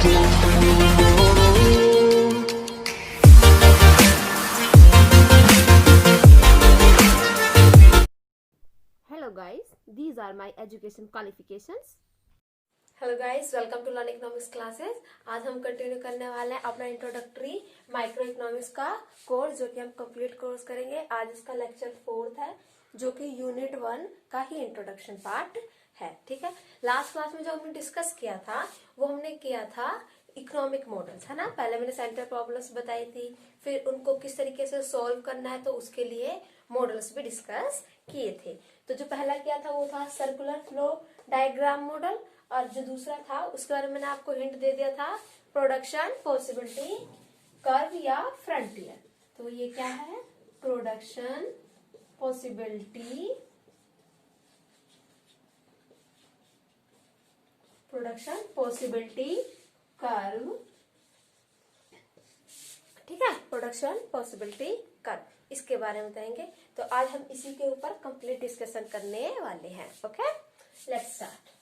Hello guys, these are my education qualifications. Hello guys, welcome to learn economics classes. आज हम continue करने वाले हैं अपना इंट्रोडक्टरी माइक्रो इकोनॉमिक्स का कोर्स, जो कि हम कंप्लीट कोर्स करेंगे। आज इसका लेक्चर 4 है, जो कि यूनिट 1 का ही इंट्रोडक्शन पार्ट है। ठीक है, लास्ट क्लास में जो हमने डिस्कस किया था वो हमने किया था इकोनॉमिक मॉडल्स, है ना। पहले मैंने सेंटर प्रॉब्लम्स बताई थी, फिर उनको किस तरीके से सॉल्व करना है तो उसके लिए मॉडल्स भी डिस्कस किए थे। तो जो पहला किया था वो था सर्कुलर फ्लो डायग्राम मॉडल, और जो दूसरा था उसके बारे में मैंने आपको हिंट दे दिया था, प्रोडक्शन पॉसिबिलिटी कर्व या फ्रंटियर। तो ये क्या है, प्रोडक्शन पॉसिबिलिटी कर्व। ठीक है, प्रोडक्शन पॉसिबिलिटी कर्व, इसके बारे में बताएंगे। तो आज हम इसी के ऊपर कंप्लीट डिस्कशन करने वाले हैं। Okay, let's start.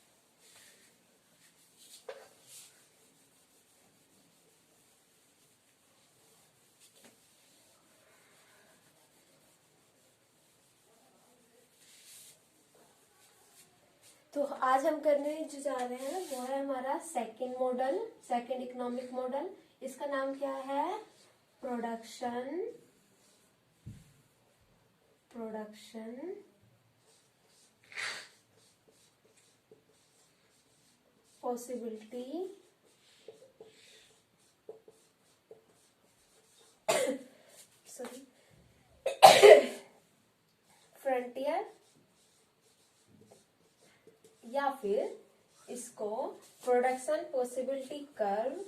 तो आज हम करने जो जा रहे हैं वो है हमारा second model, second economic model. इसका नाम क्या है, प्रोडक्शन पॉसिबिलिटी फ्रंटियर, या फिर इसको प्रोडक्शन पॉसिबिलिटी कर्व।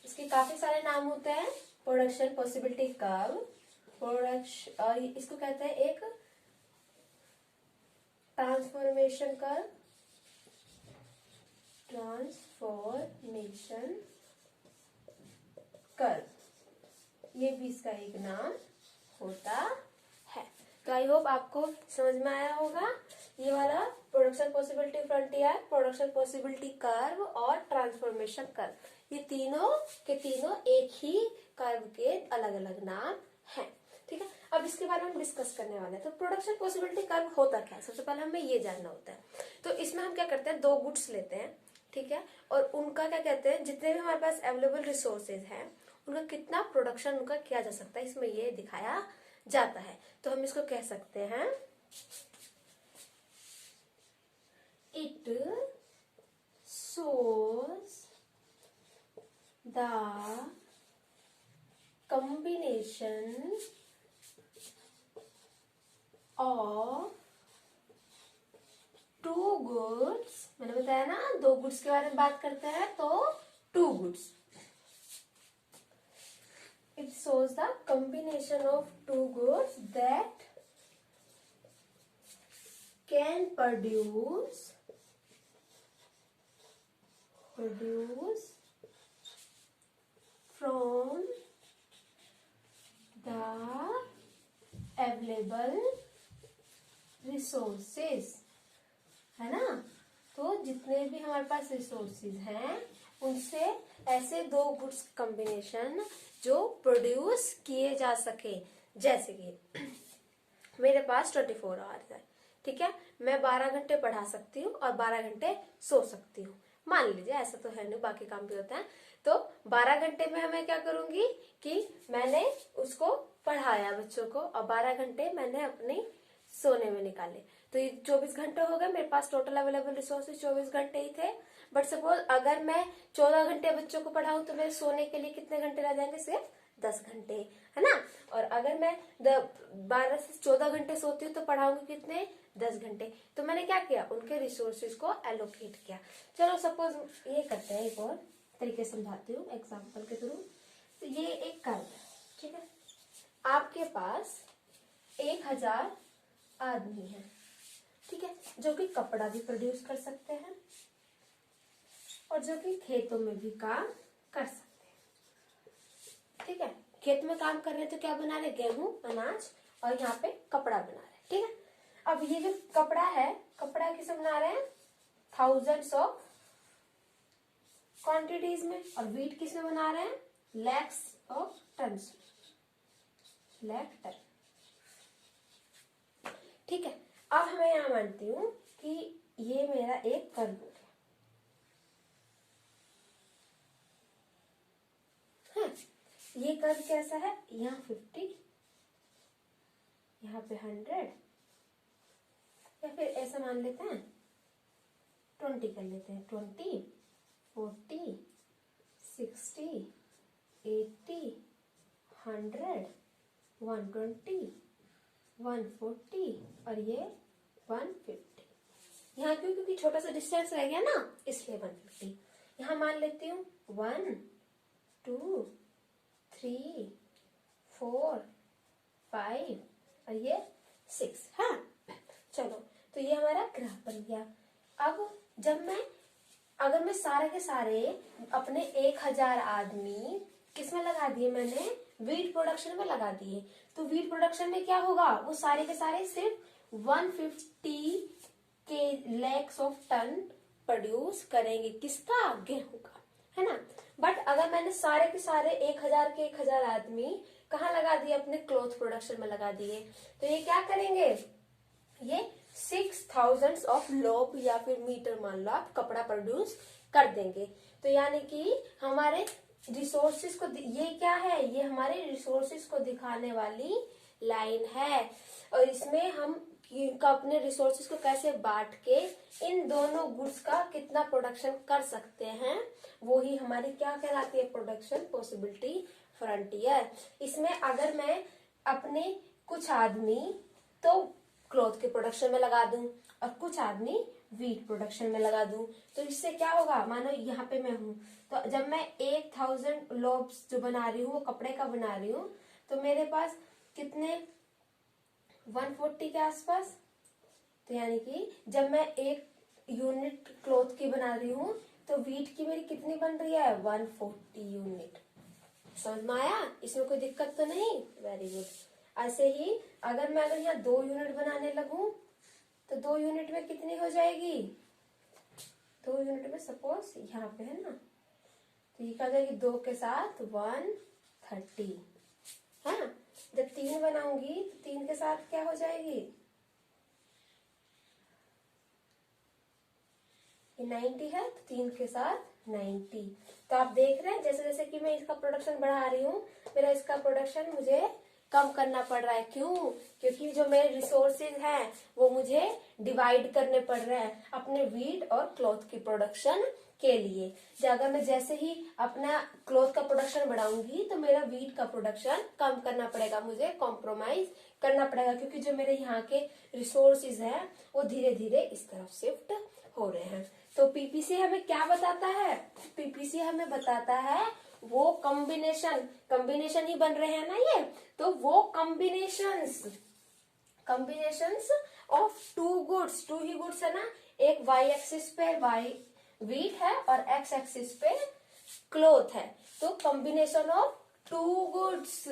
इसके काफी सारे नाम होते हैं, प्रोडक्शन पॉसिबिलिटी कर्व, प्रोडक्शन, और इसको कहते हैं एक ट्रांसफॉर्मेशन कर्व, ये भी इसका एक नाम होता है। तो आई होप आपको समझ में आया होगा। ये वाला production possibility frontier, production possibility curve और ट्रांसफॉर्मेशन कर्व, ये तीनों के तीनों एक ही कर्व के अलग अलग नाम हैं। ठीक है, अब इसके बारे में हम डिस्कस करने वाले हैं। तो प्रोडक्शन पॉसिबिलिटी कर्व होता क्या है, सबसे पहले हमें ये जानना होता है। तो इसमें हम क्या करते हैं, दो गुड्स लेते हैं, ठीक है, और उनका क्या कहते हैं, जितने भी हमारे पास अवेलेबल रिसोर्सेज हैं उनका कितना प्रोडक्शन उनका किया जा सकता है, इसमें ये दिखाया जाता है। तो हम इसको कह सकते हैं, it shows the combination of two goods। मैंने बताया ना, दो गुड्स के बारे में बात करते हैं तो two goods. It shows the combination of two goods that can produce from the available resources, है ना। तो जितने भी हमारे पास रिसोर्सेज हैं उनसे ऐसे दो गुड्स कॉम्बिनेशन जो प्रोड्यूस किए जा सके। जैसे कि मेरे पास 24 आवर्स है, ठीक है, मैं 12 घंटे पढ़ा सकती हूँ और 12 घंटे सो सकती हूँ। मान लीजिए, ऐसा तो है नहीं, बाकी काम भी होता है। तो 12 घंटे में हमें क्या करूंगी कि मैंने उसको पढ़ाया बच्चों को, और 12 घंटे मैंने अपनी सोने में निकाले। तो ये 24 घंटे हो गए, मेरे पास टोटल अवेलेबल रिसोर्सेज 24 घंटे ही थे। बट सपोज अगर मैं 14 घंटे बच्चों को पढ़ाऊं तो मेरे सोने के लिए कितने घंटे रह जाएंगे, सिर्फ 10 घंटे, है ना। और अगर मैं 12 से 14 घंटे सोती हूँ तो पढ़ाऊंगी कितने, 10 घंटे। तो मैंने क्या किया, उनके रिसोर्सेज को एलोकेट किया। चलो सपोज ये करते हैं, एक और तरीके समझाती हूँ एग्जाम्पल के थ्रू। तो ये एक कर्व है, ठीक है, आपके पास 1000 आदमी है, ठीक है, जो कि कपड़ा भी प्रोड्यूस कर सकते हैं और जो कि खेतों में भी काम कर सकते हैं। ठीक है, खेत में काम कर रहे हैं तो क्या बना रहे, गेहूं, अनाज, और यहाँ पे कपड़ा बना रहे हैं। ठीक है, अब ये जो कपड़ा है, कपड़ा किसे बना रहे हैं, थाउजेंड्स ऑफ क्वांटिटीज में, और वीट किस में बना रहे हैं, lakhs of ton, lakh ton. ठीक है, अब मैं यहां मानती हूं कि ये मेरा एक कर्व हो गया। हाँ, ये कर्व कैसा है, यहाँ 50, यहाँ पे 100, या फिर ऐसा मान लेते हैं 20 कर लेते हैं, 20, 40, 60, 80, 100, 120, 140 और ये 150। यहाँ क्यों, क्योंकि छोटा सा डिस्टेंस रह गया ना, इसलिए 150। यहाँ मान लेती हूँ 1, 2, 3, 4, 5 और ये 6। हाँ, चलो, तो ये हमारा ग्राफ बन गया। अब जब अगर मैं सारे के सारे अपने 1000 आदमी किसमें लगा दिए, मैंने वीट प्रोडक्शन में लगा दिए, तो वीट प्रोडक्शन में क्या होगा, वो सारे के सारे सिर्फ 150 के लैक्स ऑफ टन प्रोड्यूस करेंगे, किसका, गेहूं का, है ना। बट अगर मैंने सारे के सारे 1000 के 1000 आदमी कहाँ लगा दिए, अपने क्लॉथ प्रोडक्शन में लगा दिए, तो ये क्या करेंगे, ये 6000 ऑफ लोब या फिर मीटर मान लो आप कपड़ा प्रोड्यूस कर देंगे। तो यानी कि हमारे रिसोर्सेज को, ये क्या है, ये हमारे रिसोर्सेज को दिखाने वाली लाइन है, और इसमें हम अपने रिसोर्सेज को कैसे बांट के इन दोनों गुड्स का कितना प्रोडक्शन कर सकते हैं, वो ही हमारी क्या कहलाती है, प्रोडक्शन पॉसिबिलिटी फ्रंटियर। इसमें अगर मैं अपने कुछ आदमी तो क्लॉथ के प्रोडक्शन में लगा दूं और कुछ आदमी वीट प्रोडक्शन में लगा दूं, तो इससे क्या होगा, मानो यहाँ पे मैं हूं, तो जब मैं 1000 लोब्स जो बना रही हूँ, वो कपड़े का बना रही हूँ, तो मेरे पास कितने, 140 के आसपास। तो यानी कि जब मैं एक यूनिट क्लॉथ की बना रही हूँ, तो वीट की मेरी कितनी बन रही है, 140 यूनिट। समझ में आया, इसमें कोई दिक्कत तो नहीं, वेरी गुड। ऐसे ही अगर यहाँ 2 यूनिट बनाने लगूं, तो 2 यूनिट में कितनी हो जाएगी, 2 यूनिट में सपोज यहाँ पे है ना, तो ये क्या जाएगी, 2 के साथ 130 है ना। जब 3 बनाऊंगी तो 3 के साथ क्या हो जाएगी, ये 90 है, तो 3 के साथ 90। तो आप देख रहे हैं जैसे जैसे कि मैं इसका प्रोडक्शन बढ़ा रही हूँ, मेरा इसका प्रोडक्शन मुझे कम करना पड़ रहा है। क्यों, क्योंकि जो मेरे रिसोर्सेज हैं वो मुझे डिवाइड करने पड़ रहे हैं अपने वीट और क्लॉथ की प्रोडक्शन के लिए। अगर मैं जैसे ही अपना क्लॉथ का प्रोडक्शन बढ़ाऊंगी, तो मेरा वीट का प्रोडक्शन कम करना पड़ेगा, मुझे कॉम्प्रोमाइज करना पड़ेगा, क्योंकि जो मेरे यहाँ के रिसोर्सेज हैं वो धीरे धीरे इस तरफ शिफ्ट हो रहे हैं। तो पीपीसी हमें क्या बताता है, पीपीसी हमें बताता है वो कॉम्बिनेशन ही बन रहे हैं ना ये, तो वो combinations of 2 goods, 2 he goods है ना, एक वाई एक्सिस पे वीट है और एक्स एक्सिस पे क्लॉथ है। तो combination of 2 goods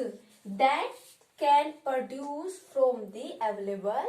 that can produce from the available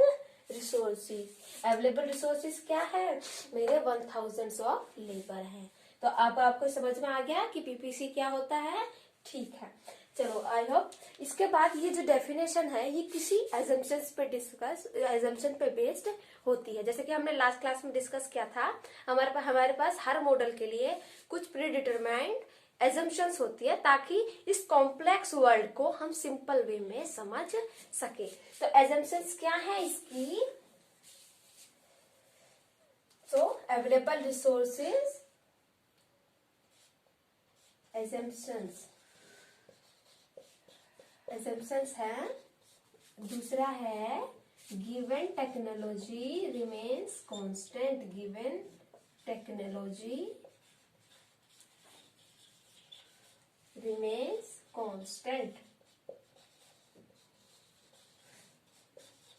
resources. Available resources क्या है, मेरे 1000 ऑफ लेबर है। तो अब आपको समझ में आ गया कि पीपीसी क्या होता है, ठीक है। चलो, आई होप इसके बाद ये जो डेफिनेशन है ये किसी एजम्पशन पे बेस्ड होती है। जैसे कि हमने लास्ट क्लास में डिस्कस किया था, हमारे पास हर मॉडल के लिए कुछ प्री डिटरमाइंड एजम्पशंस होती है, ताकि इस कॉम्प्लेक्स वर्ल्ड को हम सिंपल वे में समझ सके। तो एजम्पशंस क्या है इसकी, तो अवेलेबल रिसोर्सेज एजम्पशंस है। दूसरा है given technology remains constant, given technology remains constant,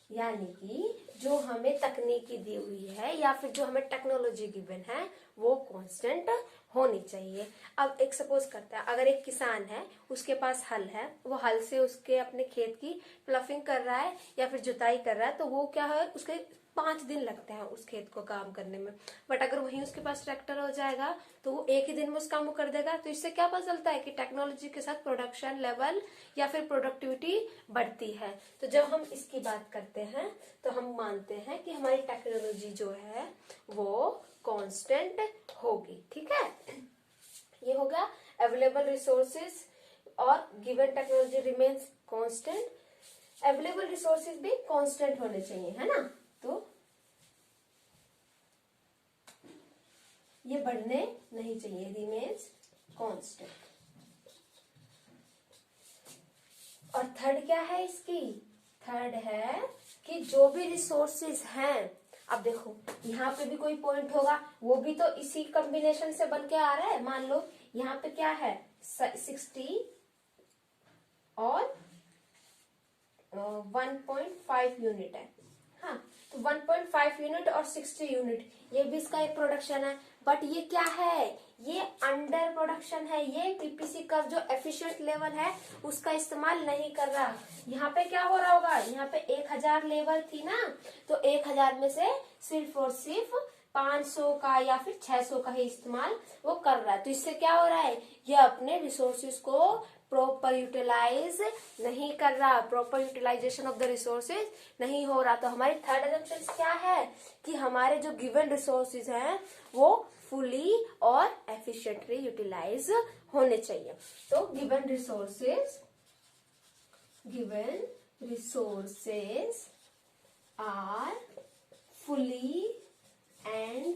यानी कि जो हमें तकनीकी दी हुई है या फिर जो हमें टेक्नोलॉजी गिवन है वो कांस्टेंट होनी चाहिए। अब एक सपोज करता है, अगर एक किसान है, उसके पास हल है, वो हल से उसके अपने खेत की प्लफिंग कर रहा है या फिर जुताई कर रहा है, तो वो क्या है, उसके 5 दिन लगते हैं उस खेत को काम करने में। बट अगर वहीं उसके पास ट्रैक्टर हो जाएगा तो वो एक ही दिन में उस काम को कर देगा। तो इससे क्या पता चलता है कि टेक्नोलॉजी के साथ प्रोडक्शन लेवल या फिर प्रोडक्टिविटी बढ़ती है। तो जब हम इसकी बात करते हैं तो हम मानते हैं कि हमारी टेक्नोलॉजी जो है वो कांस्टेंट होगी। ठीक है, ये हो गया अवेलेबल रिसोर्सेज और given technology remains constant. Available resources भी कांस्टेंट होने चाहिए, है ना। तो ये बढ़ने नहीं चाहिए, रिमेन्स कांस्टेंट। और थर्ड क्या है इसकी, थर्ड है कि जो भी रिसोर्सेज हैं, अब देखो यहाँ पे भी कोई पॉइंट होगा, वो भी तो इसी कॉम्बिनेशन से बन के आ रहा है। मान लो यहाँ पे क्या है 60 और 1.5 यूनिट है। हाँ, तो 1.5 यूनिट और 60 यूनिट ये भी इसका एक प्रोडक्शन है। बट ये क्या है, ये अंडर प्रोडक्शन है। ये पीपीसी का जो एफिशिएंट लेवल है उसका इस्तेमाल नहीं कर रहा। यहाँ पे क्या हो रहा होगा, यहाँ पे 1000 लेवल थी ना, तो 1000 में से सिर्फ और सिर्फ 500 का या फिर 600 का ही इस्तेमाल वो कर रहा है। तो इससे क्या हो रहा है, ये अपने रिसोर्सेज को प्रॉपर यूटिलाइज नहीं कर रहा, proper utilisation of the resources नहीं हो रहा। तो हमारी थर्ड असम्पशन क्या है कि हमारे जो गिवन रिसोर्सेज हैं वो फुली और एफिशिएंटली यूटिलाइज होने चाहिए। तो given resources are fully and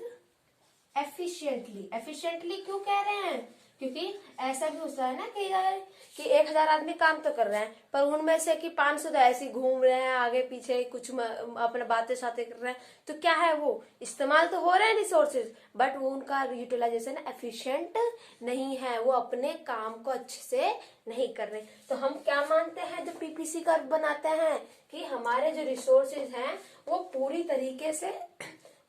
efficiently क्यों कह रहे हैं, क्योंकि ऐसा भी होता है ना कि 1000 आदमी काम तो कर रहे हैं पर उनमें से कि 500 तो ऐसे ही घूम रहे हैं आगे पीछे, कुछ अपने बातें साथें कर रहे हैं। तो क्या है, वो इस्तेमाल तो हो रहे हैं रिसोर्सेज बट वो उनका यूटिलाइजेशन एफिशिएंट नहीं है, वो अपने काम को अच्छे से नहीं कर रहे। तो हम क्या मानते हैं जब पीपीसी कर्व बनाते हैं कि हमारे जो रिसोर्सेज हैं वो पूरी तरीके से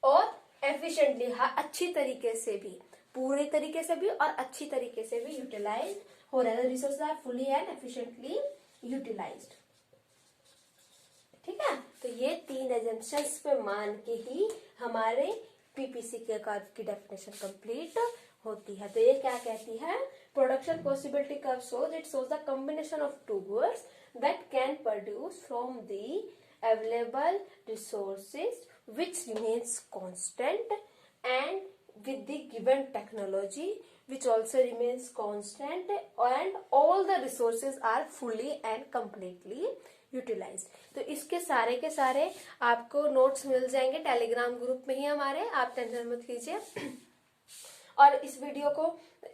और एफिशिएंटली, अच्छी तरीके से भी, पूरी तरीके से भी और अच्छी तरीके से भी यूटिलाइज हो रहा है। Resources are fully and efficiently utilised. ठीक है, तो ये 3 एजम्पशंस पे मान के ही हमारे पीपीसी के कर्व की डेफिनेशन कंप्लीट होती है। तो ये क्या कहती है, production possibility curve shows it shows the combination of two goods that can produce from the available resources which remains constant and with the given technology which also remains constant and all the resources are fully and completely utilized। तो इसके सारे के सारे आपको notes मिल जाएंगे Telegram group में ही हमारे, आप टेंशन मत कीजिए। और इस वीडियो को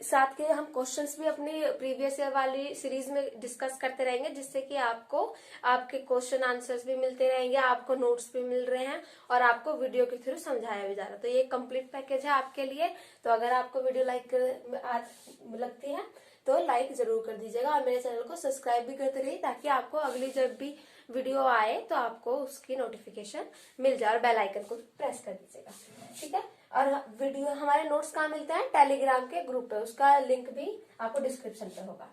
साथ के हम क्वेश्चंस भी अपनी प्रीवियस ईयर वाली सीरीज में डिस्कस करते रहेंगे, जिससे कि आपको आपके क्वेश्चन आंसर्स भी मिलते रहेंगे, आपको नोट्स भी मिल रहे हैं और आपको वीडियो के थ्रू समझाया भी जा रहा है। तो ये कंप्लीट पैकेज है आपके लिए। तो अगर आपको वीडियो लाइक लगती है तो लाइक जरूर कर दीजिएगा और मेरे चैनल को सब्सक्राइब भी करते रहिए ताकि आपको अगली जब भी वीडियो आए तो आपको उसकी नोटिफिकेशन मिल जाए और बेल आइकन को प्रेस कर दीजिएगा। ठीक है, और वीडियो हमारे नोट्स कहाँ मिलते हैं, टेलीग्राम के ग्रुप पे, उसका लिंक भी आपको डिस्क्रिप्शन पे होगा।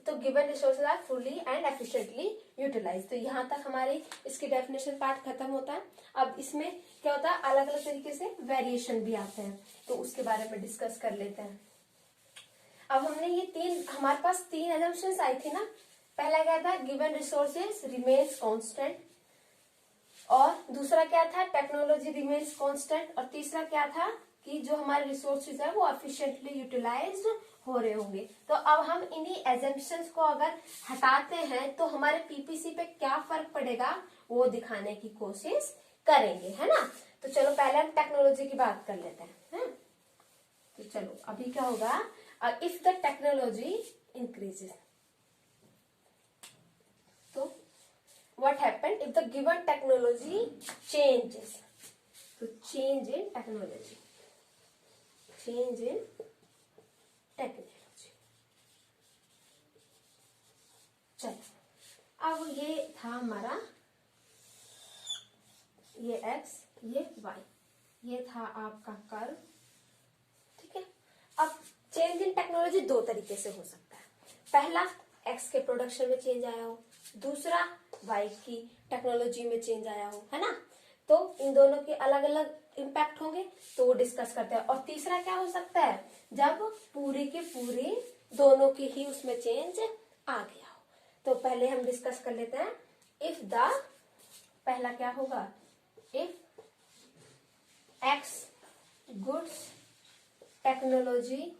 तो given resources are fully and efficiently utilise. तो यहाँ तक हमारी इसकी डेफिनेशन पार्ट खत्म होता है। अब इसमें क्या होता है, अलग अलग तरीके से वेरिएशन भी आते हैं, तो उसके बारे में डिस्कस कर लेते हैं। अब हमने ये हमारे पास 3 assumptions आई थी ना। पहला क्या था, गिवन रिसोर्सेज रिमेन्स कांस्टेंट, और दूसरा क्या था, टेक्नोलॉजी रिमेन्स कांस्टेंट, और तीसरा क्या था कि जो हमारे रिसोर्सेज है वो एफिशिएंटली यूटिलाइज्ड हो रहे होंगे। तो अब हम इन्हीं एजम्पशंस को अगर हटाते हैं तो हमारे पीपीसी पे क्या फर्क पड़ेगा वो दिखाने की कोशिश करेंगे, है ना। तो चलो पहले हम टेक्नोलॉजी की बात कर लेते हैं। तो चलो अभी क्या होगा, इफ द टेक्नोलॉजी इंक्रीजेस, तो what happened if the given technology changes, तो change in technology, चलो अब ये था हमारा, ये x ये y, ये था आपका कर्व। ठीक है, अब चेंज इन टेक्नोलॉजी 2 तरीके से हो सकता है। पहला, x के प्रोडक्शन में चेंज आया हो, दूसरा y की टेक्नोलॉजी में चेंज आया हो, है ना। तो इन दोनों के अलग अलग इम्पैक्ट होंगे, तो वो डिस्कस करते हैं। और तीसरा क्या हो सकता है, जब पूरी की पूरी दोनों की ही उसमें चेंज आ गया हो। तो पहले हम डिस्कस कर लेते हैं। इफ द, पहला क्या होगा, if x goods technology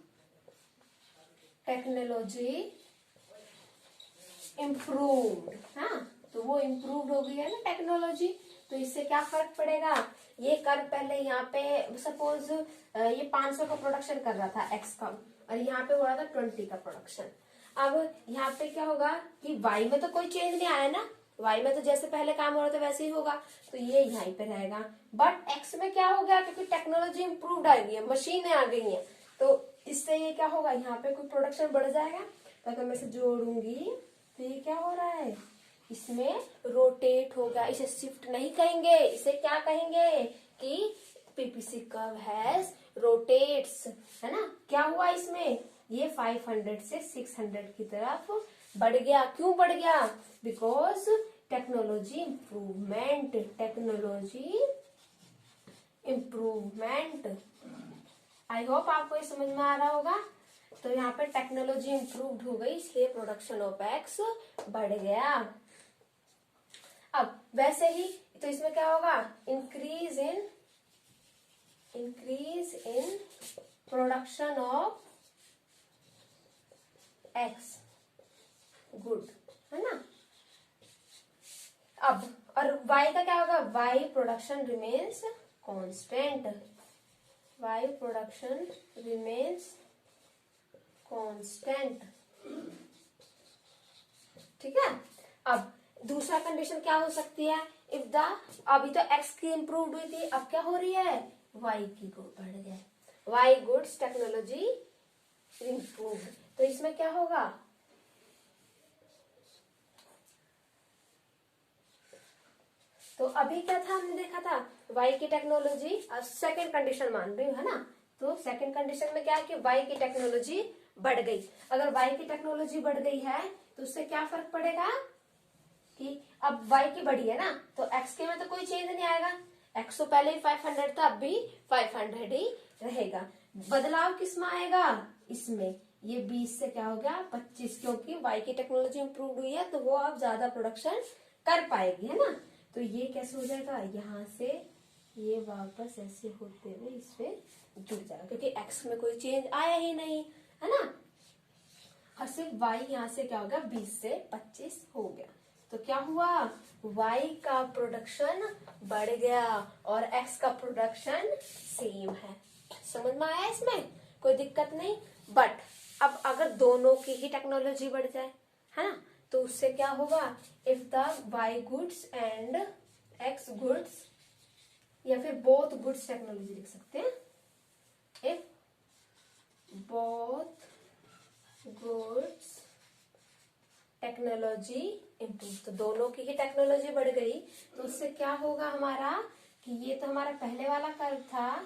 improved, हाँ, तो वो इम्प्रूव्ड हो गई है ना टेक्नोलॉजी, तो इससे क्या फर्क पड़ेगा। ये कर पहले यहाँ पे सपोज ये 500 का प्रोडक्शन कर रहा था एक्स का, और यहाँ पे हो रहा था 20 का प्रोडक्शन। अब यहाँ पे क्या होगा कि वाई में तो कोई चेंज नहीं आया ना, वाई में तो जैसे पहले काम हो रहा था वैसे ही होगा, तो ये यहीं पे रहेगा। बट एक्स में क्या हो गया, क्योंकि टेक्नोलॉजी इम्प्रूव्ड आ गई है, मशीनें आ गई हैं, तो इससे ये क्या होगा, यहाँ पे कोई प्रोडक्शन बढ़ जाएगा। तो अगर मैं इसे जोड़ूंगी तो ये क्या हो रहा है, इसमें रोटेट होगा। इसे शिफ्ट नहीं कहेंगे, इसे क्या कहेंगे कि पीपीसी कर्व हैज रोटेट्स, है ना। क्या हुआ इसमें, ये 500 से 600 की तरफ बढ़ गया। क्यों बढ़ गया, because technology improvement. I hope आपको ये समझ में आ रहा होगा। तो यहाँ पे टेक्नोलॉजी इम्प्रूव्ड हो गई, इसलिए प्रोडक्शन ऑफ एक्स बढ़ गया। अब वैसे ही तो इसमें क्या होगा, increase in production of x good, है ना। अब और y का क्या होगा, y production remains constant, y production remains constant, ठीक है। अब दूसरा कंडीशन क्या हो सकती है, इफ द, अभी तो x की इंप्रूव्ड हुई थी, अब क्या हो रही है, y की बढ़ गया, y गुड्स टेक्नोलॉजी इंप्रूव्ड। तो इसमें क्या होगा, तो अभी क्या था, हमने देखा था y की टेक्नोलॉजी, सेकंड कंडीशन मान रही हूँ, है ना। तो सेकंड कंडीशन में क्या है कि y की टेक्नोलॉजी बढ़ गई। अगर y की टेक्नोलॉजी बढ़ गई है तो उससे क्या फर्क पड़ेगा कि अब y की बढ़ी है ना, तो x के में तो कोई चेंज नहीं आएगा। x तो पहले ही 500 था, अब भी 500 ही रहेगा। बदलाव किस में आएगा, इसमें, ये 20 से क्या हो गया 25, क्योंकि y की टेक्नोलॉजी इंप्रूव हुई है, तो वो अब ज्यादा प्रोडक्शन कर पाएगी, है ना। तो ये कैसे हो जाएगा, यहाँ से ये वापस ऐसे होते हुए इसमें जुड़ जाएगा, क्योंकि x में कोई चेंज आया ही नहीं, है ना। और सिर्फ y यहाँ से क्या हो गया, 20 से 25 हो गया। तो क्या हुआ, y का प्रोडक्शन बढ़ गया और x का प्रोडक्शन सेम है। समझ में आया, इसमें कोई दिक्कत नहीं। बट अब अगर दोनों की ही टेक्नोलॉजी बढ़ जाए, है ना, तो उससे क्या होगा, if the y goods and x goods, या फिर बोथ गुड्स टेक्नोलॉजी लिख सकते हैं, if both goods technology improve, तो दोनों की ही टेक्नोलॉजी बढ़ गई, तो उससे क्या होगा हमारा कि ये तो हमारा पहले वाला कर्व था,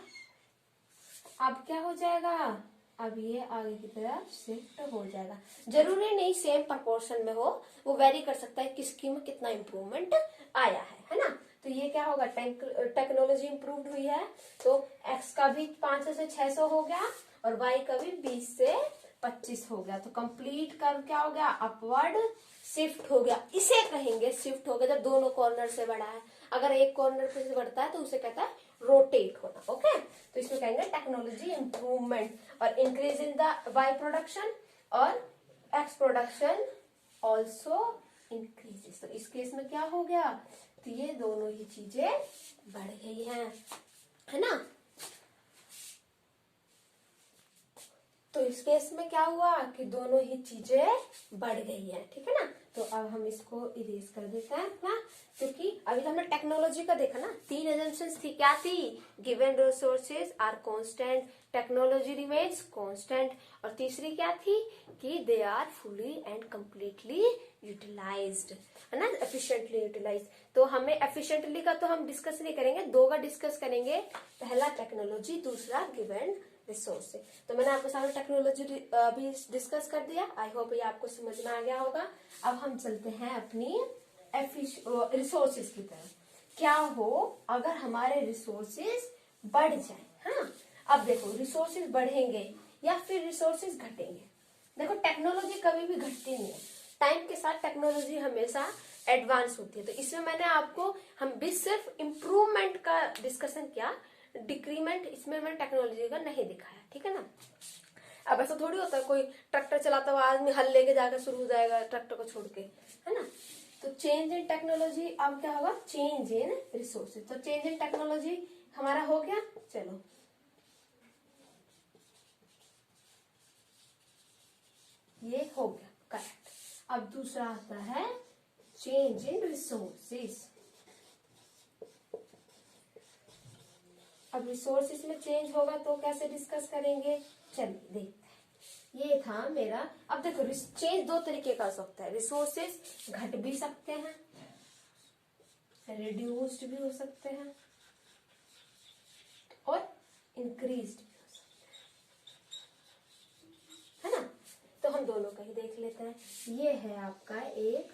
अब क्या हो जाएगा, अब ये आगे की तरफ शिफ्ट हो जाएगा। जरूरी नहीं सेम प्रोपोर्शन में हो, वो वेरी कर सकता है किसकी में कितना इम्प्रूवमेंट आया है ना। तो ये क्या होगा, टेक्नोलॉजी इम्प्रूव्ड हुई है, तो x का भी 500 से 600 हो गया और y का भी 20 से 25 हो गया। तो कंप्लीट कर्व क्या हो गया, अपवर्ड शिफ्ट हो गया। इसे कहेंगे शिफ्ट हो गया जब दोनों कॉर्नर से बढ़ा है। अगर एक कॉर्नर से बढ़ता है तो उसे कहता है रोटेट होना। ओके, तो इसमें कहेंगे टेक्नोलॉजी इम्प्रूवमेंट। और increase in the y production और एक्स प्रोडक्शन ऑल्सो इंक्रीजेस। तो इस केस में क्या हो गया, तो ये दोनों ही चीजें बढ़ गई हैं, है ना। तो इस केस में क्या हुआ कि दोनों ही चीजें बढ़ गई है, ठीक है ना। तो अब हम इसको इरेज कर देते हैं ना, क्योंकि अभी तो हमने टेक्नोलॉजी का देखा ना, 3 एजम्पशंस थी, क्या थी, given resources are constant, technology remains constant, और तीसरी क्या थी कि they are fully and completely utilised, है ना, एफिशिएंटली यूटिलाइज। तो हमें एफिशिएंटली का तो हम डिस्कस नहीं करेंगे, 2 का डिस्कस करेंगे, पहला टेक्नोलॉजी, दूसरा गिवन रिसोर्स से। तो मैंने आपके सामने टेक्नोलॉजी भी डिस्कस कर दिया, आई होप ये आपको समझ में आ गया होगा। अब हम चलते हैं अपनी रिसोर्सेज की तरफ। क्या हो अगर हमारे रिसोर्सेज बढ़ जाए। हाँ, अब देखो रिसोर्सेज बढ़ेंगे या फिर रिसोर्सेज घटेंगे। देखो टेक्नोलॉजी कभी भी घटती नहीं है, टाइम के साथ टेक्नोलॉजी हमेशा एडवांस होती है। तो इसमें मैंने आपको हम भी सिर्फ इम्प्रूवमेंट का डिस्कशन किया, डिक्रीमेंट इसमें मैंने टेक्नोलॉजी का नहीं दिखाया, ठीक है ना। अब ऐसा थोड़ी होता है कोई ट्रैक्टर चलाता हुआ आदमी हल लेके जाकर शुरू हो जाएगा ट्रैक्टर को छोड़ के, है ना। तो चेंज इन टेक्नोलॉजी, अब क्या होगा, चेंज इन रिसोर्सेज। तो चेंज इन टेक्नोलॉजी हमारा हो गया, चलो ये हो गया करेक्ट। अब दूसरा आता है चेंज इन रिसोर्सेज। अब रिसोर्सेज में चेंज होगा तो कैसे डिस्कस करेंगे, चलिए देखते हैं। ये था मेरा। अब देखो चेंज दो तरीके का हो सकता है, रिसोर्सेज घट भी सकते हैं, रिड्यूस्ड भी हो सकते हैं और इंक्रीज्ड भी हो सकते हैं, है ना। तो हम दोनों का ही देख लेते हैं। ये है आपका एक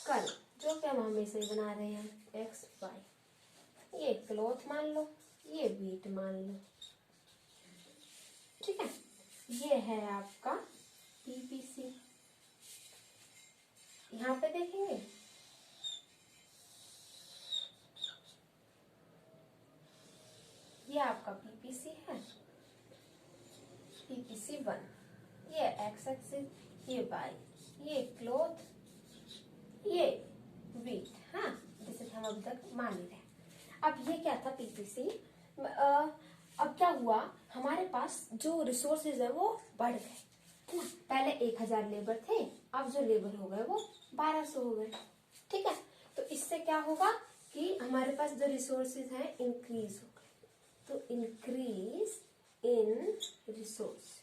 कर्व जो कि हम हमेशा ही बना रहे हैं, एक्स वाई। ये क्लॉथ मान लो, ये वीट मान लो, ठीक है। ये है आपका पीपीसी। यहां पे देखेंगे ये आपका पीपीसी है, पीपीसी 1। ये एक्स एक्सिस, ये वाई, ये क्लॉथ, ये वीट। हाँ, जैसे कि हम अभी तक मान ही रहे। अब ये क्या था पीपीसी। अब क्या हुआ, हमारे पास जो रिसोर्सेज है वो बढ़ गए, है ना। पहले 1000 लेबर थे, अब जो लेबर हो गए वो 1200 हो गए, ठीक है। तो इससे क्या होगा कि हमारे पास जो रिसोर्सेज हैं इंक्रीज हो गए। तो इंक्रीज इन रिसोर्सेज।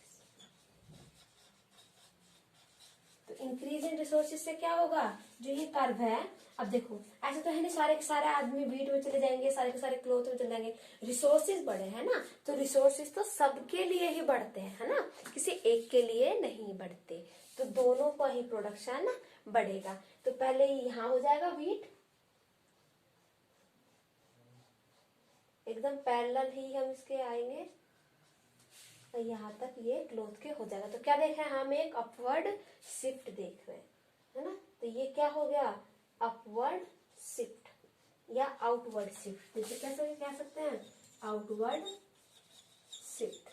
तो इंक्रीज इन रिसोर्सेज से क्या होगा, जो ये कर्व है, अब देखो ऐसे तो है नहीं सारे के सारे आदमी वीट में चले जाएंगे, सारे के सारे क्लॉथ में चले जाएंगे। रिसोर्सेज बढ़े, है ना। तो रिसोर्सेज तो सबके लिए ही बढ़ते हैं, है ना, किसी एक के लिए नहीं बढ़ते। तो दोनों का ही प्रोडक्शन बढ़ेगा। तो पहले यहाँ हो जाएगा वीट, एकदम पैरेलल ही हम इसके आएंगे, यहाँ तक ये क्लॉथ के हो जाएगा। तो क्या देख रहे हैं हम, एक अपवर्ड शिफ्ट देख रहे हैं, है ना। तो ये क्या हो गया, अपवर्ड शिफ्ट या आउटवर्ड शिफ्ट, जैसे कैसे कह सकते हैं, आउटवर्ड शिफ्ट,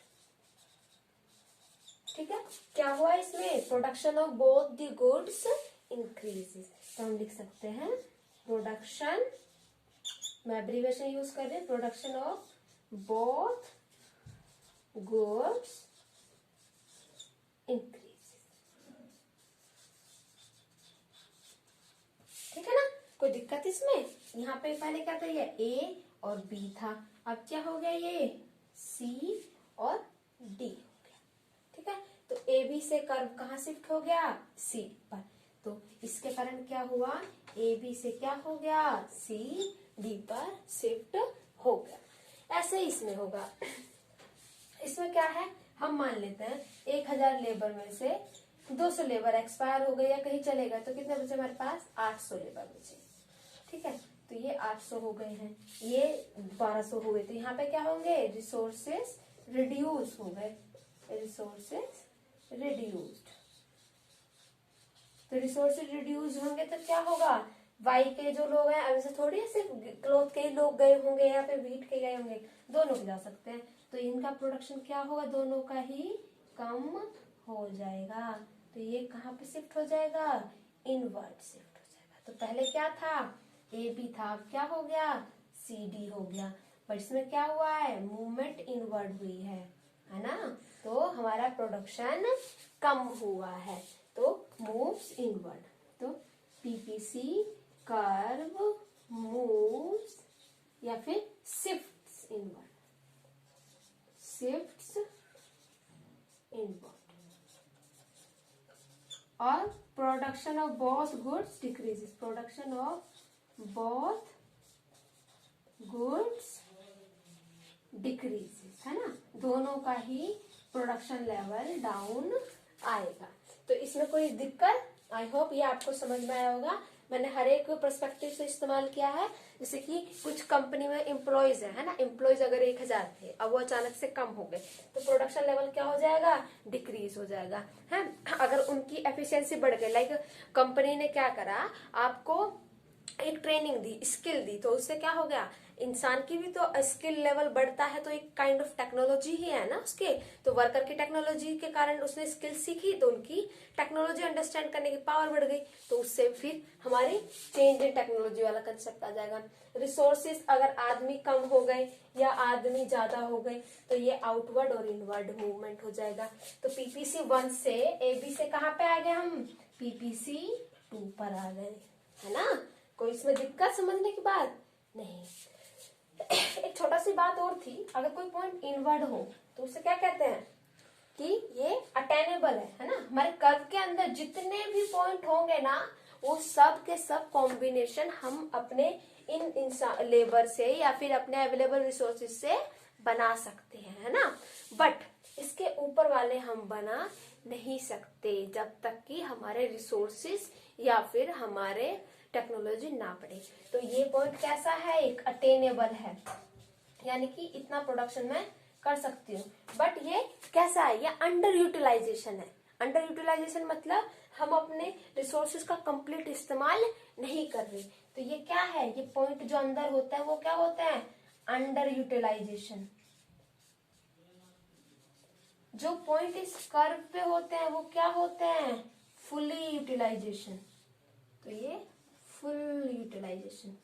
ठीक है। क्या हुआ इसमें, production of both the goods increases. तो हम लिख सकते हैं प्रोडक्शन, मैं एब्रीविएशन यूज कर रही हूँ, production of both goods increase, ठीक है ना। कोई दिक्कत इसमें, यहाँ पे पहले क्या था, ये ए और बी था, अब क्या हो गया, ये सी और डी हो गया, ठीक है। तो ए बी से कर्व कहाँ शिफ्ट हो गया, सी पर। तो इसके कारण क्या हुआ, ए बी से क्या हो गया, सी डी पर शिफ्ट हो गया। ऐसे ही इसमें होगा। इसमें क्या है, हम मान लेते हैं 1000 लेबर में से 200 लेबर एक्सपायर हो गए या कहीं चले गए, तो कितने बचे हमारे पास, 800 लेबर बचे, ठीक है। तो ये 800 हो गए हैं, ये 1200 हो गए। तो यहाँ पे क्या होंगे, रिसोर्सेस रिड्यूस हो गए, रिसोर्सेस रिड्यूस्ड। तो रिसोर्सेज रिड्यूस होंगे तो क्या होगा, वाई के जो लोग हैं, अब ऐसे थोड़ी सिर्फ क्लॉथ के ही लोग गए होंगे या फिर वीट के गए होंगे, दोनों के जा सकते हैं। तो इनका प्रोडक्शन क्या होगा, दोनों का ही कम हो जाएगा। तो ये कहाँ पे शिफ्ट हो जाएगा, इनवर्ड शिफ्ट हो जाएगा। तो पहले क्या था, ए बी था, अब क्या हो गया, सी डी हो गया। पर इसमें क्या हुआ है, मूवमेंट इनवर्ड हुई है ना। तो हमारा प्रोडक्शन कम हुआ है, तो मूव्स इनवर्ड। तो पीपीसी कर्व मूव्स या फिर शिफ्ट्स इनवर्ड, शिफ्ट्स इनवर्ड। और production of both goods decreases, production of both goods decreases, है ना। दोनों का ही प्रोडक्शन लेवल डाउन आएगा। तो इसमें कोई दिक्कत, आई होप ये आपको समझ में आया होगा। मैंने हर एक पर्सपेक्टिव से इस्तेमाल किया है। जैसे कि कुछ कंपनी में एम्प्लॉयज है ना, एम्प्लॉयज अगर 1000 थे, अब वो अचानक से कम हो गए, तो प्रोडक्शन लेवल क्या हो जाएगा, डिक्रीज हो जाएगा है। अगर उनकी एफिशिएंसी बढ़ गई, लाइक कंपनी ने क्या करा, आपको एक ट्रेनिंग दी, स्किल दी, तो उससे क्या हो गया, इंसान की भी तो स्किल लेवल बढ़ता है, तो एक काइंड ऑफ टेक्नोलॉजी ही है ना उसके। तो वर्कर की टेक्नोलॉजी के कारण उसने स्किल सीखी, तो उनकी टेक्नोलॉजी अंडरस्टैंड करने की पावर बढ़ गई, तो उससे फिर हमारी चेंज इन टेक्नोलॉजी वाला कंसेप्ट आ जाएगा। रिसोर्सेस, अगर आदमी कम हो गए या आदमी ज्यादा हो गए, तो ये आउटवर्ड और इनवर्ड मूवमेंट हो जाएगा। तो पीपीसी 1 से एबी से कहाँ पे आ गए हम, पीपीसी 2 पर आ गए, है ना। कोई इसमें दिक्कत समझने की बात नहीं। एक छोटा सी बात और थी, अगर कोई पॉइंट इनवर्ड हो तो उसे क्या कहते हैं कि ये अटेनेबल है ना। हमारे कर्व के अंदर जितने भी पॉइंट होंगे ना, वो सब के सब कॉम्बिनेशन हम अपने इन इंसान लेबर से या फिर अपने अवेलेबल रिसोर्सेज से बना सकते हैं, है ना। बट इसके ऊपर वाले हम बना नहीं सकते जब तक कि हमारे रिसोर्सेज या फिर हमारे टेक्नोलॉजी ना बढ़े। तो ये पॉइंट कैसा है, एक अटेनेबल है, यानी कि इतना प्रोडक्शन में कर सकती हूँ। बट ये कैसा है, ये अंडर यूटिलाइजेशन है। अंडर यूटिलाइजेशन मतलब हम अपने रिसोर्सेज का कंप्लीट इस्तेमाल नहीं कर रहे। तो ये क्या है, ये पॉइंट जो अंदर होता है वो क्या होता है, अंडर यूटिलाइजेशन। जो पॉइंट इस कर्व पे होते हैं वो क्या होते हैं, फुली यूटिलाइजेशन। तो ये फुल यूटिलाइजेशन।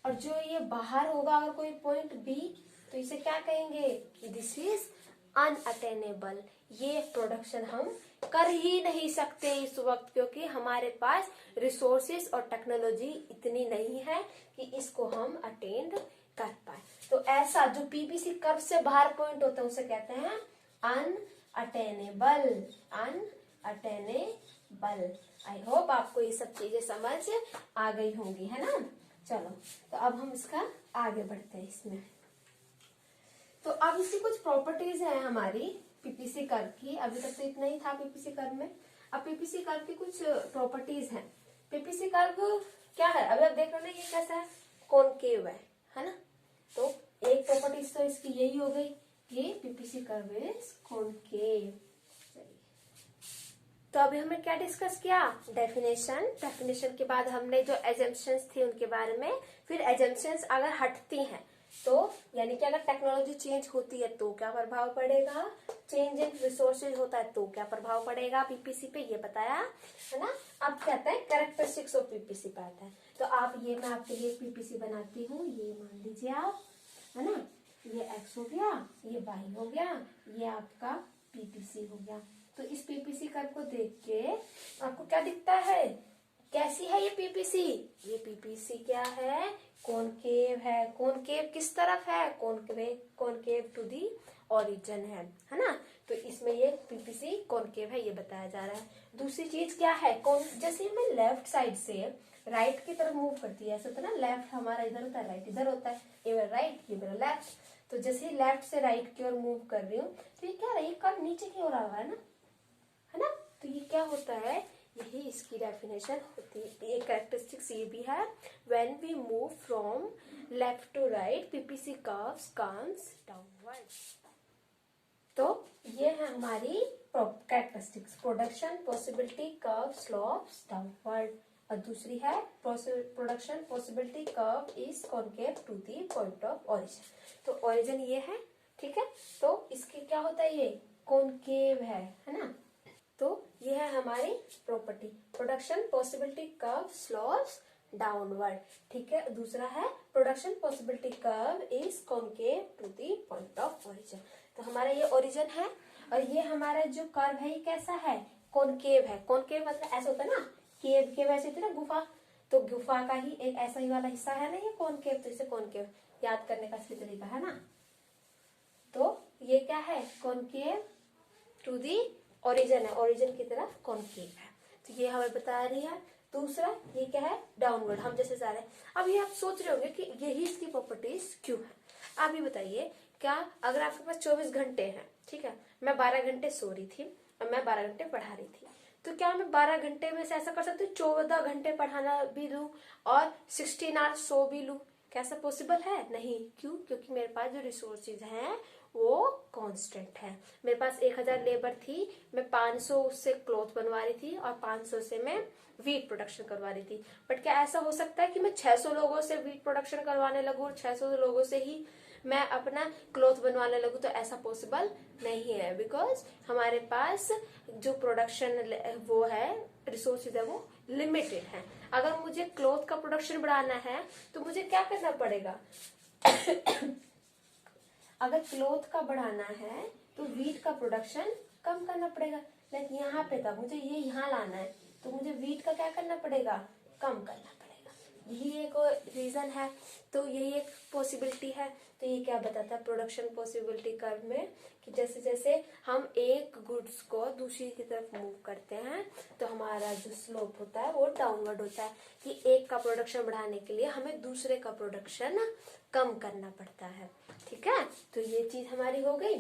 और जो ये बाहर होगा अगर कोई पॉइंट बी, तो इसे क्या कहेंगे कि दिस इज अनअटेनेबल। ये प्रोडक्शन हम कर ही नहीं सकते इस वक्त, क्योंकि हमारे पास रिसोर्सेस और टेक्नोलॉजी इतनी नहीं है कि इसको हम अटेंड कर पाए। तो ऐसा जो पीपीसी कर्व से बाहर पॉइंट होता है उसे कहते हैं अनअटेनेबल। अनअटेनेबल। आई होप आपको ये सब चीजें समझ आ गई होंगी, है ना। चलो, तो अब हम इसका आगे बढ़ते हैं इसमें। तो अब इसकी कुछ प्रॉपर्टीज है हमारी पीपीसी कर्व की। अभी तक तो इतना ही था पीपीसी कर्व में। अब पीपीसी कर्व की कुछ प्रॉपर्टीज हैं। पीपीसी कर्व क्या है, अभी आप देख रहे हो ना, ये कैसा है, कॉनकेव है ना। तो एक प्रॉपर्टीज तो इसकी यही हो गई कि पीपीसी कर्व इज कॉनकेव। तो अभी हमने क्या डिस्कस किया, डेफिनेशन के बाद हमने जो एजम्पशंस थी उनके बारे में। फिर एजम्पशंस अगर हटती हैं तो यानी कि अगर टेक्नोलॉजी चेंज होती है तो क्या प्रभाव पड़ेगा, चेंज इन रिसोर्सेज होता है तो क्या प्रभाव पड़ेगा पीपीसी पे, ये बताया है ना। अब कहते हैं कैरेक्टरिस्टिक्स ऑफ पीपीसी पे आता है। तो आप ये, मैं आपके लिए पीपीसी बनाती हूँ, ये मान लीजिए आप, है ना। ये एक्स हो गया, ये वाई हो गया, ये आपका पीपीसी हो गया। तो इस पीपीसी कर्व को देख के आपको क्या दिखता है, कैसी है ये पीपीसी। ये पीपीसी क्या है, कॉनकेव है। कॉनकेव किस तरफ है, कॉनकेव टू दी ओरिजिन है ना। तो इसमें ये पीपीसी कॉनकेव है, ये बताया जा रहा है। दूसरी चीज क्या है, जैसे मैं लेफ्ट साइड से राइट की तरफ मूव करती है, ऐसा होता है ना, लेफ्ट हमारा इधर होता है, राइट इधर होता है, ये मेरा राइट, ये मेरा लेफ्ट। तो जैसे लेफ्ट से राइट की ओर मूव कर रही हूँ, तो ये क्या है, ये कर्व नीचे की ओर आ रहा है ना। तो ये क्या होता है, यही इसकी डेफिनेशन होती है। ये कैरेक्टरिस्टिक्स ये भी है, when we move from left to right PPC curves comes downward. तो ये है हमारी characteristics, production possibility curve slopes downward. और दूसरी है production possibility curve is concave to the point of origin. तो ओरिजिन ये है, ठीक है। तो इसके क्या होता है, ये कॉनकेव है ना। तो ये है हमारी property, production possibility curve slopes downward, ठीक है। दूसरा है production possibility curve is concave to the point of origin. तो हमारा ये ओरिजिन है, और ये हमारा जो कर्व है ये कैसा है, कॉनकेव है। कॉनकेव मतलब ऐसा होता है ना, केव ऐसे होती है ना, गुफा। तो गुफा का ही एक ऐसा ही वाला हिस्सा है ना ये कॉनकेव। तो इसे कॉनकेव याद करने का सही तरीका है ना। तो ये क्या है, कॉनकेव टू दी ओरिजिन है, ओरिजिन की तरफ कॉनकेव है। तो ये हमें बता रही है। दूसरा ये क्या है, डाउनवर्ड, हम जैसे जा रहे हैं। अब ये आप सोच रहे होंगे कि यही इसकी प्रॉपर्टीज क्यों है। आप ये बताइए, क्या अगर आपके पास 24 घंटे हैं, ठीक है, मैं 12 घंटे सो रही थी और मैं 12 घंटे पढ़ा रही थी, तो क्या मैं 12 घंटे में से ऐसा कर सकती हूँ 14 घंटे पढ़ाना भी लूँ और 16 आवर्स सो भी लूँ? कैसा पॉसिबल है? नहीं। क्यों? क्योंकि मेरे पास जो रिसोर्सेज हैं वो कांस्टेंट है। मेरे पास 1000 लेबर थी, मैं 500 उससे क्लॉथ बनवा रही थी और 500 से मैं वीट प्रोडक्शन करवा रही थी। बट क्या ऐसा हो सकता है कि मैं 600 लोगों से वीट प्रोडक्शन करवाने लगूं और 600 लोगों से ही मैं अपना क्लॉथ बनवाने लगूं? तो ऐसा पॉसिबल नहीं है, बिकॉज हमारे पास जो प्रोडक्शन वो है, रिसोर्सेज है, वो लिमिटेड है। अगर मुझे क्लॉथ का प्रोडक्शन बढ़ाना है तो मुझे क्या करना पड़ेगा? अगर क्लॉथ का बढ़ाना है तो वीट का प्रोडक्शन कम करना पड़ेगा। लाइक यहाँ पे था, मुझे ये यहाँ लाना है तो मुझे वीट का क्या करना पड़ेगा? कम करना पड़ेगा। यही एक रीजन है। तो यही एक पॉसिबिलिटी है। तो ये क्या बताता है प्रोडक्शन पॉसिबिलिटी कर्व में, कि जैसे जैसे हम एक गुड्स को दूसरी की तरफ मूव करते हैं तो हमारा जो स्लोप होता है वो डाउनवर्ड होता है, कि एक का प्रोडक्शन बढ़ाने के लिए हमें दूसरे का प्रोडक्शन कम करना पड़ता है। ठीक है, तो ये चीज हमारी हो गई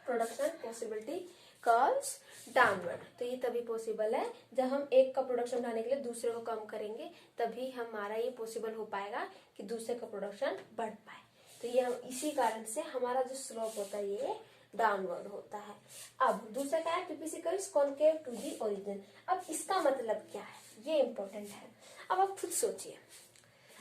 प्रोडक्शन पॉसिबिलिटी कर्व्स डाउनवर्ड। तो ये तभी पॉसिबल है जब हम एक का प्रोडक्शन बढ़ाने के लिए दूसरे को कम करेंगे, तभी हमारा ये पॉसिबल हो पाएगा कि दूसरे का प्रोडक्शन बढ़ पाए। तो ये हम इसी कारण से हमारा जो स्लोप होता है ये डाउनवर्ड होता है। अब दूसरा क्या है? PPC curves concave to the origin. अब इसका मतलब क्या है, ये इंपॉर्टेंट है। अब आप खुद सोचिए,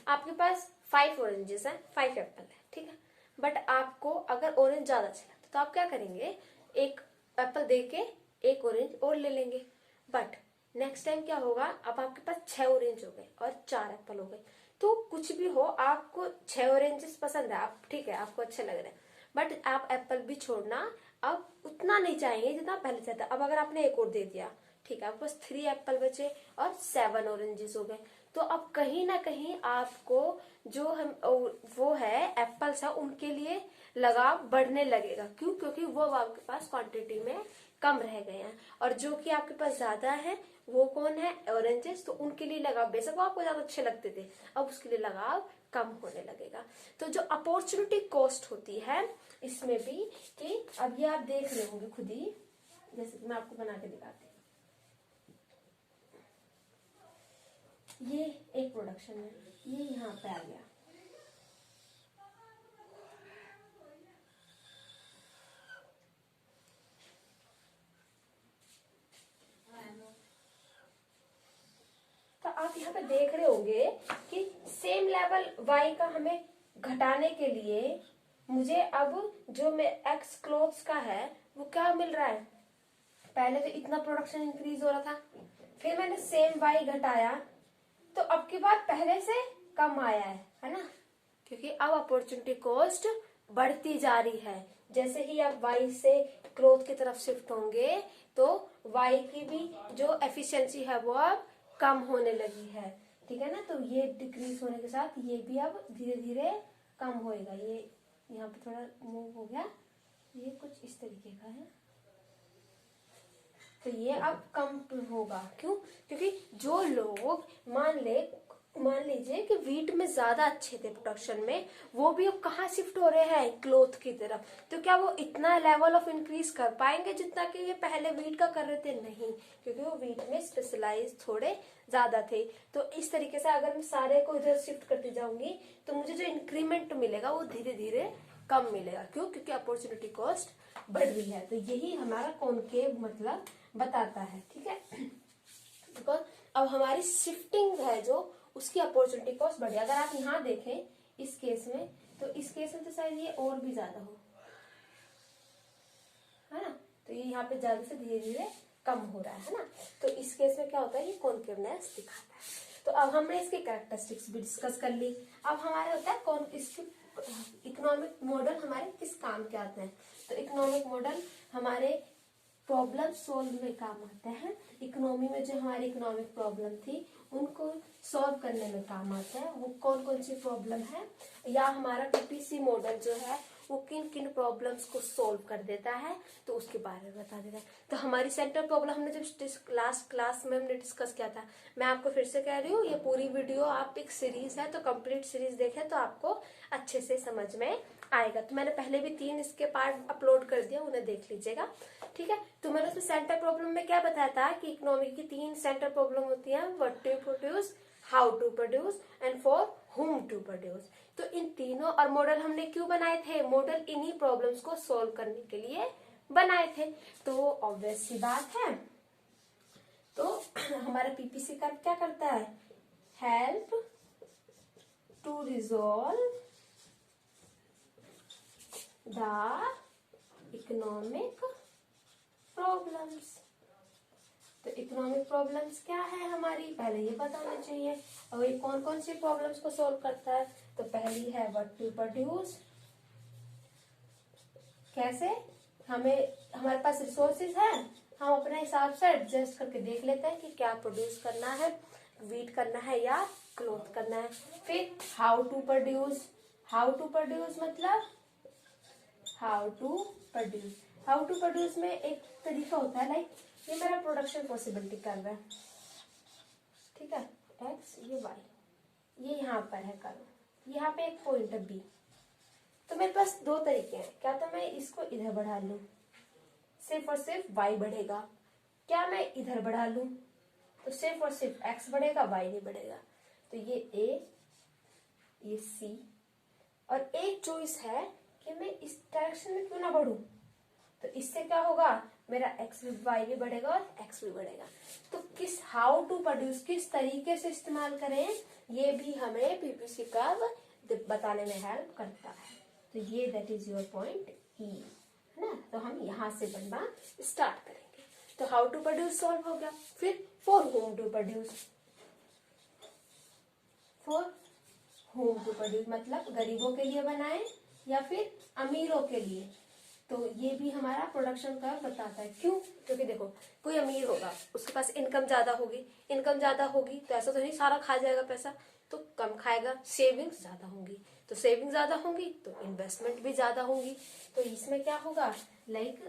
आपके पास 5 ऑरेंजेस है, 5 एप्पल है, ठीक है। बट आपको अगर ऑरेंज ज्यादा अच्छा लगता है तो आप क्या करेंगे? एक एप्पल दे के एक ऑरेंज और ले लेंगे। बट नेक्स्ट टाइम क्या होगा? अब आपके पास 6 ऑरेंज हो गए और 4 एप्पल हो गए। तो कुछ भी हो, आपको 6 ऑरेंजेस पसंद है, आप ठीक है, आपको अच्छे लग रहे हैं, बट आप एप्पल भी छोड़ना अब उतना नहीं चाहेंगे जितना पहले चाहता। अब अगर आपने एक और दे दिया, ठीक है, आपके पास 3 एप्पल बचे और 7 ऑरेंजेस हो गए। तो अब कहीं ना कहीं आपको जो हम वो है एप्पल्स है उनके लिए लगाव बढ़ने लगेगा। क्यों? क्योंकि वो आपके पास क्वांटिटी में कम रह गए हैं, और जो कि आपके पास ज्यादा है वो कौन है? ऑरेंजेस। तो उनके लिए लगाव, बेशक वो आपको ज्यादा अच्छे लगते थे, अब उसके लिए लगाव कम होने लगेगा। तो जो अपॉर्चुनिटी कॉस्ट होती है इसमें भी, कि अब ये आप देख रहे होंगे खुद ही, जैसे कि मैं आपको बना के दिखाती हूँ। ये एक प्रोडक्शन है, ये यहाँ पे आ गया, तो आप यहाँ पे देख रहे होंगे कि सेम लेवल y का हमें घटाने के लिए मुझे अब जो मैं x क्लोथ्स का है वो क्या मिल रहा है? पहले तो इतना प्रोडक्शन इंक्रीज हो रहा था, फिर मैंने सेम y घटाया तो अब की बार पहले से कम आया है ना? क्योंकि अब अपॉर्चुनिटी कॉस्ट बढ़ती जा रही है। जैसे ही आप y से क्लोथ की तरफ शिफ्ट होंगे तो y की भी जो एफिशिएंसी है वो अब कम होने लगी है, ठीक है ना? तो ये डिक्रीज होने के साथ ये भी अब धीरे धीरे कम होएगा। ये यहाँ पे थोड़ा मूव हो गया, ये कुछ इस तरीके का है, तो ये अब कम होगा। क्यों? क्योंकि जो लोग मान लीजिए कि वीट में ज्यादा अच्छे थे प्रोडक्शन में, वो भी अब कहाँ शिफ्ट हो रहे हैं? क्लोथ की तरफ। तो क्या वो इतना लेवल ऑफ इंक्रीज कर पाएंगे जितना कि ये पहले वीट का कर रहे थे? नहीं, क्योंकि वो वीट में स्पेशलाइज थोड़े ज्यादा थे। तो इस तरीके से अगर मैं सारे को इधर शिफ्ट करती जाऊंगी तो मुझे जो इंक्रीमेंट मिलेगा वो धीरे धीरे कम मिलेगा। क्यों? क्योंकि अपॉर्चुनिटी कॉस्ट बढ़ रही है। तो यही हमारा कॉनकेव मतलब बताता है, ठीक है। बिकॉज अब हमारी शिफ्टिंग है जो, उसकी अपॉर्चुनिटी कॉस्ट बढ़ी। अगर आप यहाँ देखें इस केस में, तो इस केस में तो शायद ये और भी ज्यादा हो, है ना? तो ये यहाँ पे ज्यादा से धीरे धीरे कम हो रहा है ना? तो इस केस में क्या होता है? ये कॉनकेवनेस दिखाता है। तो अब हमने इसके कैरेक्टरिस्टिक्स भी डिस्कस कर ली। अब हमारे होता है कौन इसकी इकोनॉमिक मॉडल हमारे किस काम के आते हैं? तो इकोनॉमिक मॉडल हमारे प्रॉब्लम सोल्व में काम आते हैं। इकोनॉमी में जो हमारी इकोनॉमिक प्रॉब्लम थी उनको सॉल्व करने में काम आता है। वो कौन कौन सी प्रॉब्लम है, या हमारा पीपीसी मॉडल जो है वो किन किन प्रॉब्लम्स को सॉल्व कर देता है, तो उसके बारे में बता देता है। तो हमारी सेंट्रल प्रॉब्लम हमने जब लास्ट क्लास में हमने डिस्कस किया था, मैं आपको फिर से कह रही हूँ, ये पूरी वीडियो आप एक सीरीज है तो कंप्लीट सीरीज देखें तो आपको अच्छे से समझ में आएगा। तो मैंने पहले भी 3 इसके पार्ट अपलोड कर दिया, उन्हें देख लीजिएगा, ठीक है। तो मैंने उसमें सेंटर प्रॉब्लम में क्या बताया था कि इकोनॉमी की 3 सेंटर प्रॉब्लम होती है, what to produce, how to produce and for whom to produce. तो इन तीनों और मॉडल हमने क्यों बनाए थे, मॉडल इन्हीं प्रॉब्लम्स को सॉल्व करने के लिए बनाए थे। तो ऑब्वियस सी बात है, तो हमारा पीपीसी कर्व क्या करता है, help to resolve the economic problems. तो इकोनॉमिक प्रॉब्लम्स क्या है हमारी, पहले ये पता होना चाहिए। और ये कौन कौन सी प्रॉब्लम्स को सॉल्व करता है, तो पहली है व्हाट टू प्रोड्यूस, कैसे हमें, हमारे पास रिसोर्सेज है, हम अपने हिसाब से एडजस्ट करके देख लेते हैं कि क्या प्रोड्यूस करना है, वीट करना है या क्लोथ करना है। फिर how to produce, how to produce मतलब how to produce, how to produce में एक तरीका होता है, लाइक ये मेरा प्रोडक्शन पॉसिबिलिटी कर्व है, ठीक है, एक्स ये वाई, ये यहाँ पर है कर्व, यहाँ पे एक पॉइंट है बी। तो मेरे पास 2 तरीके हैं, क्या तो मैं इसको इधर बढ़ा लूं, सिर्फ और सिर्फ y बढ़ेगा, क्या मैं इधर बढ़ा लूं तो सिर्फ और सिर्फ x बढ़ेगा, y नहीं बढ़ेगा। तो ये a, ये c, और एक चॉइस है कि मैं इस डायरेक्शन में क्यों ना बढ़ूं, तो इससे क्या होगा, मेरा x भी y भी बढ़ेगा और x भी बढ़ेगा। तो किस हाउ टू प्रोड्यूस किस तरीके से इस्तेमाल करें, ये भी हमें पीपीसी कर्व बताने में हेल्प करता है। तो ये दैट इज योर पॉइंट ई, है ना। तो हम यहाँ से बनना स्टार्ट करेंगे। तो हाउ टू प्रोड्यूस सॉल्व हो गया। फिर for whom to produce, for whom to produce मतलब गरीबों के लिए बनाए या फिर अमीरों के लिए। तो ये भी हमारा प्रोडक्शन का बताता है। क्यों, क्योंकि देखो कोई अमीर होगा, उसके पास इनकम ज्यादा होगी, इनकम ज्यादा होगी तो ऐसा तो नहीं सारा खा जाएगा पैसा, तो कम खाएगा, सेविंग्स ज्यादा होंगी, तो सेविंग ज्यादा होंगी तो इन्वेस्टमेंट भी ज्यादा होंगी। तो इसमें क्या होगा, लाइक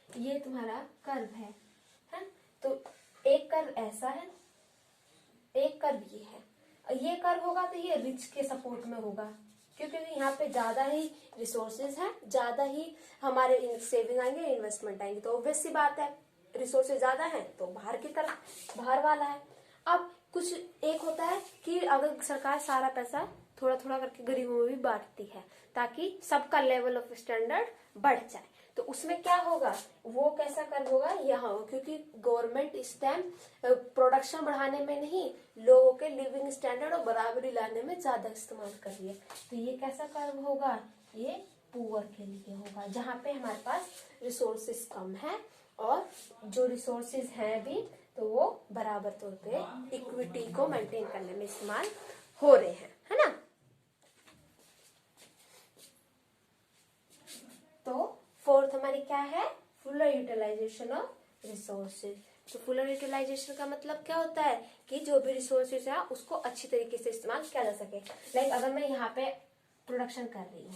ये तुम्हारा कर्व है, तो एक कर्व ऐसा है, एक कर्व ये है, ये कर्व होगा तो ये रिच के सपोर्ट में होगा, क्योंकि यहाँ पे ज्यादा ही रिसोर्सेज है, ज्यादा ही हमारे सेविंग आएंगे, इन्वेस्टमेंट आएंगे। तो ऑब्वियस सी बात है, रिसोर्सेज ज्यादा है तो बाहर की तरफ, बाहर वाला है। अब कुछ एक होता है कि अगर सरकार सारा पैसा थोड़ा थोड़ा करके गरीबों में भी बांटती है ताकि सबका लेवल ऑफ स्टैंडर्ड बढ़ जाए, तो उसमें क्या होगा, वो कैसा कर होगा, यहाँ क्योंकि गवर्नमेंट इस टाइम प्रोडक्शन बढ़ाने में नहीं, लोगों के लिविंग स्टैंडर्ड और बराबरी लाने में ज्यादा इस्तेमाल कर रही है। तो ये कैसा कर्व होगा, ये पुअर के लिए होगा, जहाँ पे हमारे पास रिसोर्सेज कम है और जो रिसोर्सेज हैं भी तो वो बराबर तौर पे इक्विटी को मेंटेन करने में इस्तेमाल हो रहे हैं, है ना। तो फोर्थ हमारी क्या है, फुलर यूटिलाइजेशन ऑफ रिसोर्सेज। तो फुलर यूटिलाइजेशन का मतलब क्या होता है कि जो भी रिसोर्सेज है उसको अच्छी तरीके से इस्तेमाल किया जा सके। लाइक अगर मैं यहाँ पे प्रोडक्शन कर रही हूँ,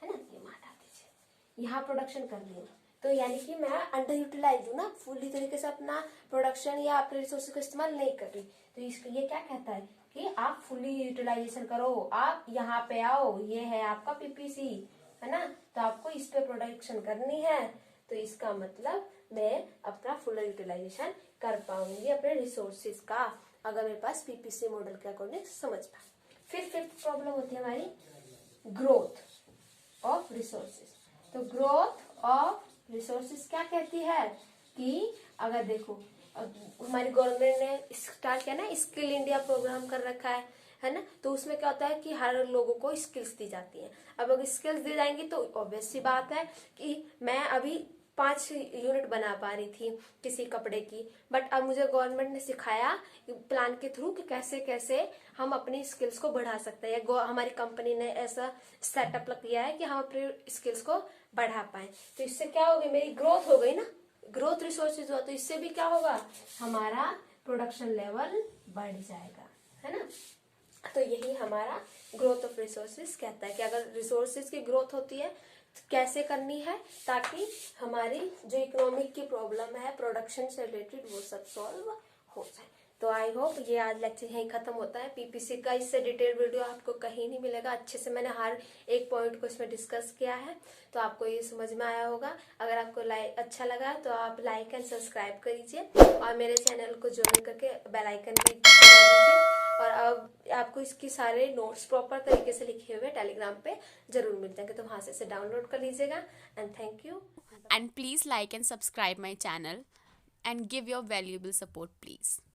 है ना, ये हटा दीजिए, यहाँ प्रोडक्शन कर रही हूँ तो यानी कि मैं अंडर यूटिलाइज हूँ ना, फुली तरीके से अपना प्रोडक्शन या अपने रिसोर्सेज का इस्तेमाल नहीं कर रही। तो इसके ये क्या कहता है कि आप फुली यूटिलाइजेशन करो, आप यहाँ पे आओ, ये है आपका पीपीसी, है ना, तो आपको इस पे प्रोडक्शन करनी है। तो इसका मतलब मैं अपना फुल यूटिलाइजेशन कर पाऊंगी अपने रिसोर्सेज का, अगर मेरे पास पीपीसी मॉडल के अकॉर्डिंग समझ पाए। फिर फिफ्थ प्रॉब्लम होती है हमारी ग्रोथ ऑफ रिसोर्सेज। तो ग्रोथ ऑफ रिसोर्सेज क्या कहती है कि अगर देखो हमारी गवर्नमेंट ने स्टार्ट किया ना, स्किल इंडिया प्रोग्राम कर रखा है ना, तो उसमें क्या होता है कि हर लोगों को स्किल्स दी जाती हैं। अब अगर स्किल्स दी जाएंगी तो ऑब्वियस सी बात है कि मैं अभी 5 यूनिट बना पा रही थी किसी कपड़े की, बट अब मुझे गवर्नमेंट ने सिखाया प्लान के थ्रू कि कैसे कैसे हम अपनी स्किल्स को बढ़ा सकते हैं, या हमारी कंपनी ने ऐसा सेटअप किया है कि हम अपने स्किल्स को बढ़ा पाए। तो इससे क्या होगी, मेरी ग्रोथ हो गई ना, ग्रोथ रिसोर्सेज हुआ, तो इससे भी क्या होगा, हमारा प्रोडक्शन लेवल बढ़ जाएगा, है ना। तो यही हमारा ग्रोथ ऑफ रिसोर्सेज कहता है कि अगर रिसोर्सेज की ग्रोथ होती है तो कैसे करनी है ताकि हमारी जो इकोनॉमिक की प्रॉब्लम है प्रोडक्शन से रिलेटेड वो सब सॉल्व हो जाए। तो आई होप ये आज लेक्चर यहीं खत्म होता है। पीपीसी का इससे डिटेल वीडियो आपको कहीं नहीं मिलेगा। अच्छे से मैंने हर एक पॉइंट को इसमें डिस्कस किया है, तो आपको ये समझ में आया होगा। अगर आपको अच्छा लगा तो आप लाइक एंड सब्सक्राइब करिए और मेरे चैनल को ज्वाइन करके बेल आइकन भी दबा दीजिए। और अब आपको इसकी सारे नोट्स प्रॉपर तरीके से लिखे हुए टेलीग्राम पे जरूर मिल जाएंगे, तो वहां से इसे डाउनलोड कर लीजिएगा। And thank you. And please like and subscribe my channel and give your valuable support, please.